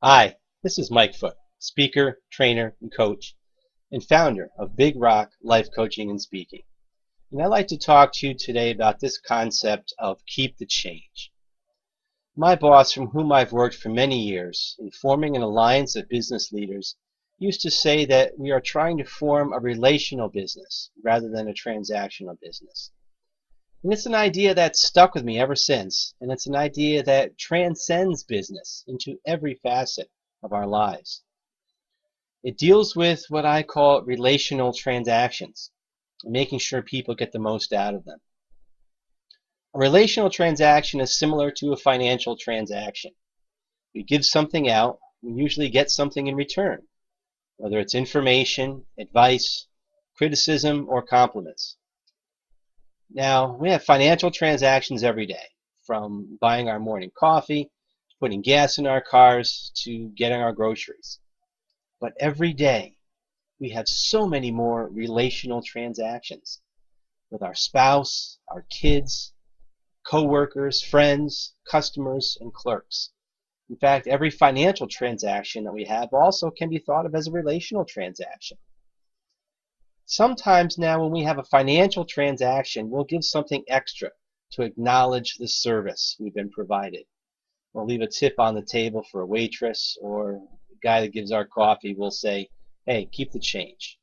Hi, this is Mike Foot, speaker, trainer, and coach, and founder of Big Rock Life Coaching and Speaking. And I'd like to talk to you today about this concept of keep the change. My boss, from whom I've worked for many years in forming an alliance of business leaders, used to say that we are trying to form a relational business rather than a transactional business. And it's an idea that's stuck with me ever since, and it's an idea that transcends business into every facet of our lives. It deals with what I call relational transactions, making sure people get the most out of them. A relational transaction is similar to a financial transaction. We give something out, we usually get something in return, whether it's information, advice, criticism, or compliments. Now, we have financial transactions every day, from buying our morning coffee, putting gas in our cars, to getting our groceries. But every day, we have so many more relational transactions with our spouse, our kids, coworkers, friends, customers, and clerks. In fact, every financial transaction that we have also can be thought of as a relational transaction. Sometimes now when we have a financial transaction, we'll give something extra to acknowledge the service we've been provided. We'll leave a tip on the table for a waitress, or the guy that gives our coffee will say, hey, keep the change.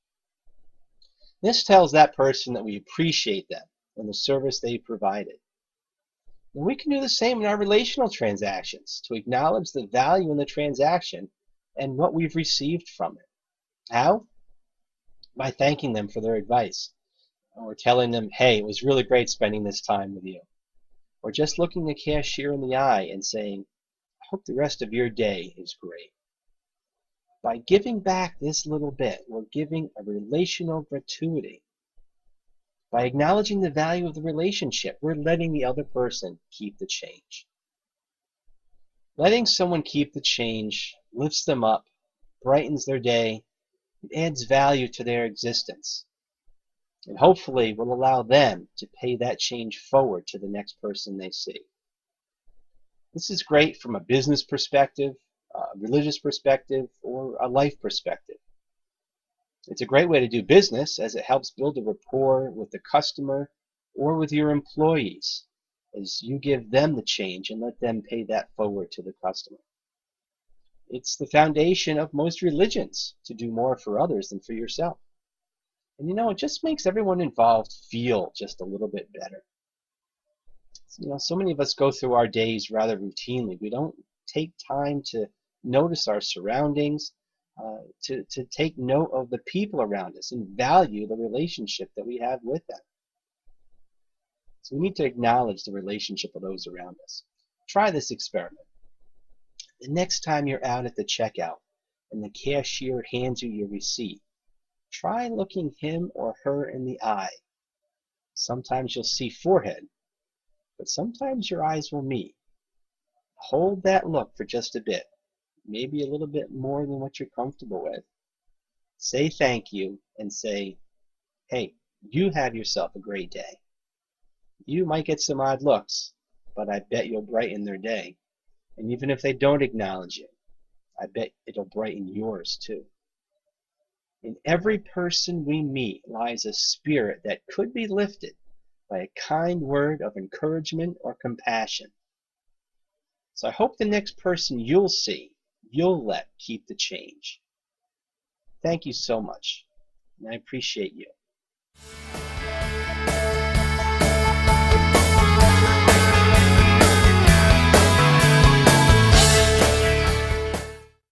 This tells that person that we appreciate them and the service they provided. And we can do the same in our relational transactions to acknowledge the value in the transaction and what we've received from it. How? By thanking them for their advice, or telling them, hey, it was really great spending this time with you. Or just looking the cashier in the eye and saying, I hope the rest of your day is great. By giving back this little bit, we're giving a relational gratuity. By acknowledging the value of the relationship, we're letting the other person keep the change. Letting someone keep the change lifts them up, brightens their day, it adds value to their existence, and hopefully will allow them to pay that change forward to the next person they see. This is great from a business perspective, a religious perspective, or a life perspective. It's a great way to do business as it helps build a rapport with the customer or with your employees as you give them the change and let them pay that forward to the customer. It's the foundation of most religions to do more for others than for yourself. And it just makes everyone involved feel just a little bit better. So many of us go through our days rather routinely. We don't take time to notice our surroundings, to take note of the people around us and value the relationship that we have with them. So we need to acknowledge the relationship of those around us. Try this experiment. The next time you're out at the checkout and the cashier hands you your receipt, try looking him or her in the eye. Sometimes you'll see forehead, but sometimes your eyes will meet. Hold that look for just a bit, maybe a little bit more than what you're comfortable with. Say thank you and say, hey, you have yourself a great day. You might get some odd looks, but I bet you'll brighten their day. And even if they don't acknowledge it, I bet it'll brighten yours too. In every person we meet lies a spirit that could be lifted by a kind word of encouragement or compassion. So I hope the next person you'll see, you'll let keep the change. Thank you so much, and I appreciate you.